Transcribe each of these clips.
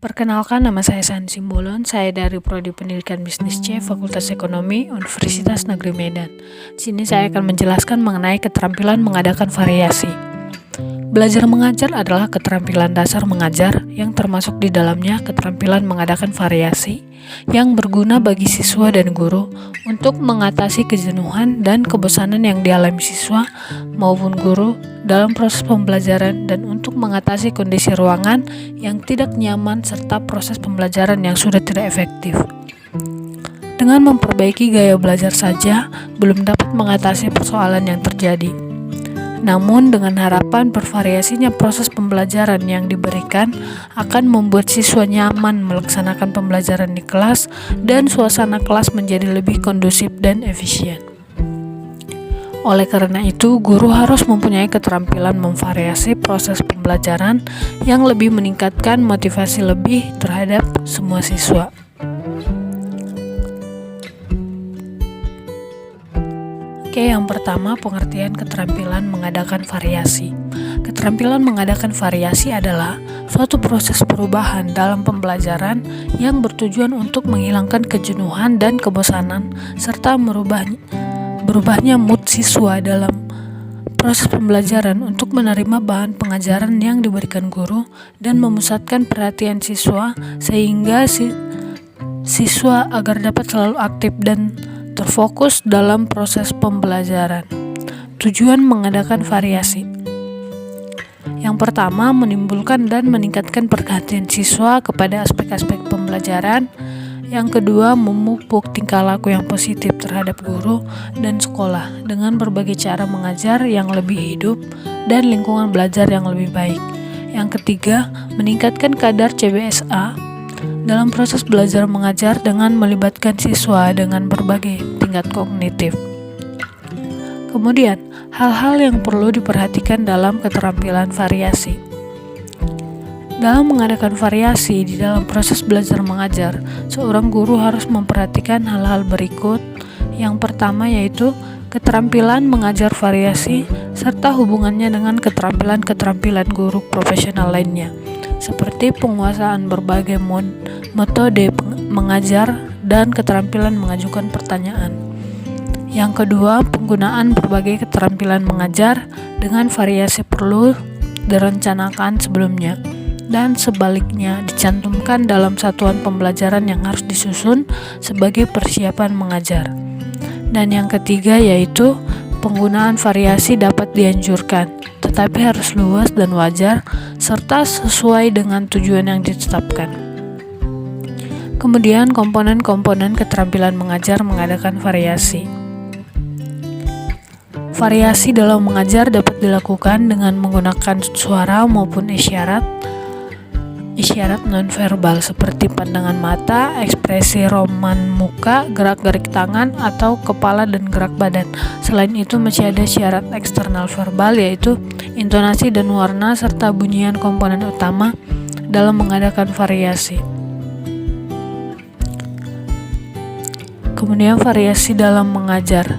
Perkenalkan, nama saya San Simbolon. Saya dari Prodi Pendidikan Bisnis C, Fakultas Ekonomi, Universitas Negeri Medan. Di sini saya akan menjelaskan mengenai keterampilan mengadakan variasi. Belajar mengajar adalah keterampilan dasar mengajar yang termasuk di dalamnya keterampilan mengadakan variasi yang berguna bagi siswa dan guru untuk mengatasi kejenuhan dan kebosanan yang dialami siswa maupun guru dalam proses pembelajaran dan untuk mengatasi kondisi ruangan yang tidak nyaman serta proses pembelajaran yang sudah tidak efektif. Dengan memperbaiki gaya belajar saja belum dapat mengatasi persoalan yang terjadi. Namun dengan harapan bervariasinya proses pembelajaran yang diberikan akan membuat siswa nyaman melaksanakan pembelajaran di kelas dan suasana kelas menjadi lebih kondusif dan efisien. Oleh karena itu, guru harus mempunyai keterampilan memvariasi proses pembelajaran yang lebih meningkatkan motivasi lebih terhadap semua siswa. Oke, yang pertama, pengertian keterampilan mengadakan variasi. Keterampilan mengadakan variasi adalah suatu proses perubahan dalam pembelajaran yang bertujuan untuk menghilangkan kejenuhan dan kebosanan serta berubahnya mood siswa dalam proses pembelajaran untuk menerima bahan pengajaran yang diberikan guru dan memusatkan perhatian siswa sehingga siswa agar dapat selalu aktif dan terfokus dalam proses pembelajaran. Tujuan mengadakan variasi. Yang pertama, menimbulkan dan meningkatkan perhatian siswa kepada aspek-aspek pembelajaran. Yang kedua, memupuk tingkah laku yang positif terhadap guru dan sekolah dengan berbagai cara mengajar yang lebih hidup dan lingkungan belajar yang lebih baik. Yang ketiga, meningkatkan kadar CBSA dalam proses belajar mengajar dengan melibatkan siswa dengan berbagai tingkat kognitif. Kemudian, hal-hal yang perlu diperhatikan dalam keterampilan variasi. Dalam mengadakan variasi di dalam proses belajar mengajar, seorang guru harus memperhatikan hal-hal berikut. Yang pertama yaitu keterampilan mengajar variasi serta hubungannya dengan keterampilan guru profesional lainnya, seperti penguasaan berbagai metode mengajar dan keterampilan mengajukan pertanyaan. Yang kedua, penggunaan berbagai keterampilan mengajar dengan variasi perlu direncanakan sebelumnya dan sebaliknya dicantumkan dalam satuan pembelajaran yang harus disusun sebagai persiapan mengajar. Dan yang ketiga yaitu penggunaan variasi dapat dianjurkan, tetapi harus luas dan wajar serta sesuai dengan tujuan yang ditetapkan. Kemudian komponen-komponen keterampilan mengajar mengadakan variasi. Variasi dalam mengajar dapat dilakukan dengan menggunakan suara maupun isyarat nonverbal seperti pandangan mata, ekspresi roman muka, gerak-gerik tangan atau kepala dan gerak badan. Selain itu masih ada syarat eksternal verbal yaitu intonasi dan warna serta bunyian komponen utama dalam mengadakan variasi. Kemudian variasi dalam mengajar.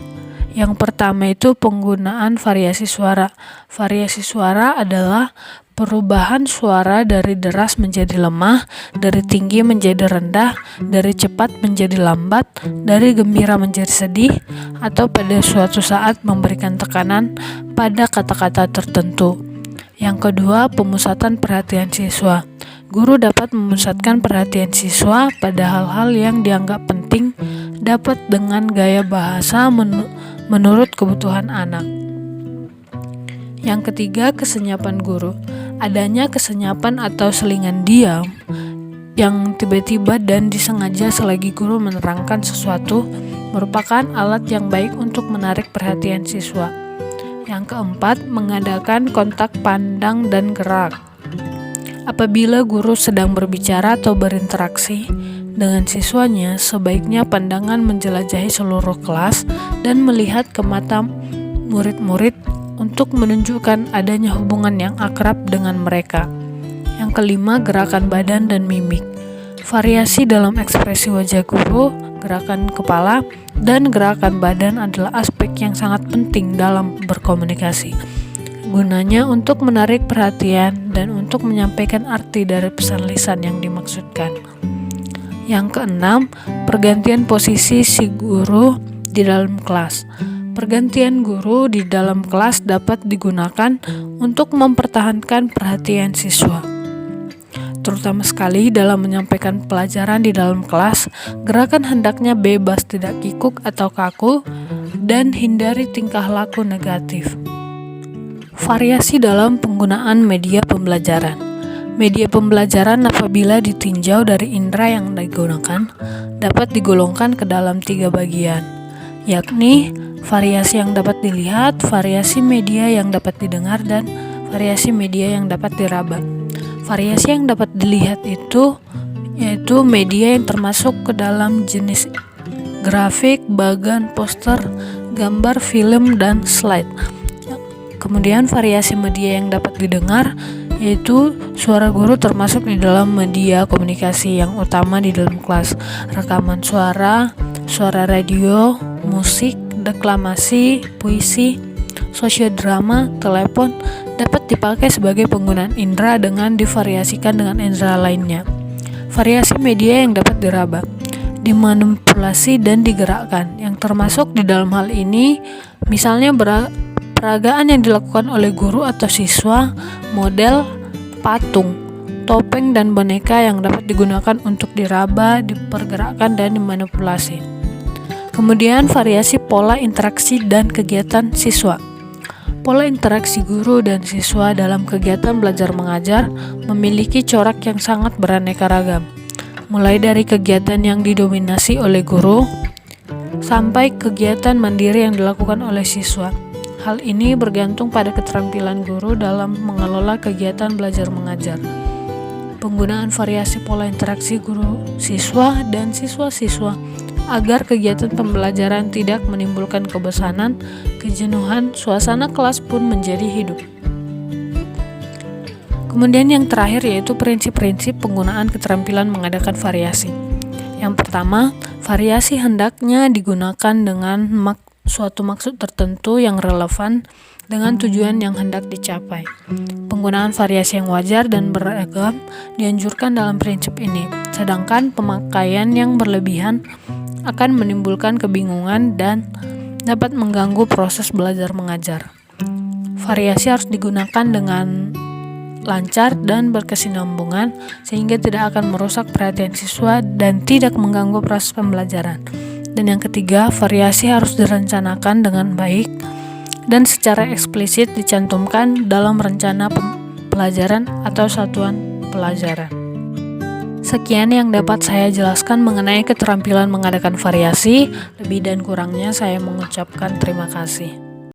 Yang pertama itu penggunaan variasi suara. Variasi suara adalah perubahan suara dari deras menjadi lemah, dari tinggi menjadi rendah, dari cepat menjadi lambat, dari gembira menjadi sedih, atau pada suatu saat memberikan tekanan pada kata-kata tertentu. Yang kedua, pemusatan perhatian siswa. Guru dapat memusatkan perhatian siswa pada hal-hal yang dianggap penting dapat dengan gaya bahasa menurut kebutuhan anak. Yang ketiga, kesenyapan guru. Adanya kesenyapan atau selingan diam yang tiba-tiba dan disengaja selagi guru menerangkan sesuatu merupakan alat yang baik untuk menarik perhatian siswa. Yang keempat, mengadakan kontak pandang dan gerak. Apabila guru sedang berbicara atau berinteraksi dengan siswanya, sebaiknya pandangan menjelajahi seluruh kelas dan melihat ke mata murid-murid untuk menunjukkan adanya hubungan yang akrab dengan mereka. Yang kelima, gerakan badan dan mimik. Variasi dalam ekspresi wajah guru, gerakan kepala, dan gerakan badan adalah aspek yang sangat penting dalam berkomunikasi. Gunanya untuk menarik perhatian dan untuk menyampaikan arti dari pesan lisan yang dimaksudkan. Yang keenam, pergantian posisi si guru di dalam kelas. Pergantian guru di dalam kelas dapat digunakan untuk mempertahankan perhatian siswa. Terutama sekali dalam menyampaikan pelajaran di dalam kelas, gerakan hendaknya bebas, tidak kikuk atau kaku, dan hindari tingkah laku negatif. Variasi dalam penggunaan media pembelajaran. Media pembelajaran apabila ditinjau dari indera yang digunakan, dapat digolongkan ke dalam 3 bagian, yakni variasi yang dapat dilihat, variasi media yang dapat didengar, dan variasi media yang dapat diraba. Variasi yang dapat dilihat itu yaitu media yang termasuk ke dalam jenis grafik, bagan, poster, gambar, film, dan slide. Kemudian variasi media yang dapat didengar yaitu suara guru termasuk di dalam media komunikasi yang utama di dalam kelas. Rekaman suara, suara radio, musik, deklamasi, puisi, sosiodrama, telepon dapat dipakai sebagai penggunaan indera dengan divariasikan dengan indera lainnya. Variasi media yang dapat diraba, dimanipulasi, dan digerakkan, yang termasuk di dalam hal ini misalnya peragaan yang dilakukan oleh guru atau siswa, model, patung, topeng, dan boneka yang dapat digunakan untuk diraba, dipergerakkan, dan dimanipulasi. Kemudian variasi pola interaksi dan kegiatan siswa. Pola interaksi guru dan siswa dalam kegiatan belajar mengajar memiliki corak yang sangat beraneka ragam, mulai dari kegiatan yang didominasi oleh guru sampai kegiatan mandiri yang dilakukan oleh siswa. Hal ini bergantung pada keterampilan guru dalam mengelola kegiatan belajar mengajar. Penggunaan variasi pola interaksi guru, siswa, dan siswa-siswa agar kegiatan pembelajaran tidak menimbulkan kebosanan, kejenuhan, suasana kelas pun menjadi hidup. Kemudian yang terakhir yaitu prinsip-prinsip penggunaan keterampilan mengadakan variasi. Yang pertama, variasi hendaknya digunakan dengan suatu maksud tertentu yang relevan dengan tujuan yang hendak dicapai. Penggunaan variasi yang wajar dan beragam dianjurkan dalam prinsip ini, sedangkan pemakaian yang berlebihan akan menimbulkan kebingungan dan dapat mengganggu proses belajar mengajar. Variasi harus digunakan dengan lancar dan berkesinambungan sehingga tidak akan merusak perhatian siswa dan tidak mengganggu proses pembelajaran. Dan yang ketiga, variasi harus direncanakan dengan baik dan secara eksplisit dicantumkan dalam rencana pelajaran atau satuan pelajaran. Sekian yang dapat saya jelaskan mengenai keterampilan mengadakan variasi. Lebih dan kurangnya saya mengucapkan terima kasih.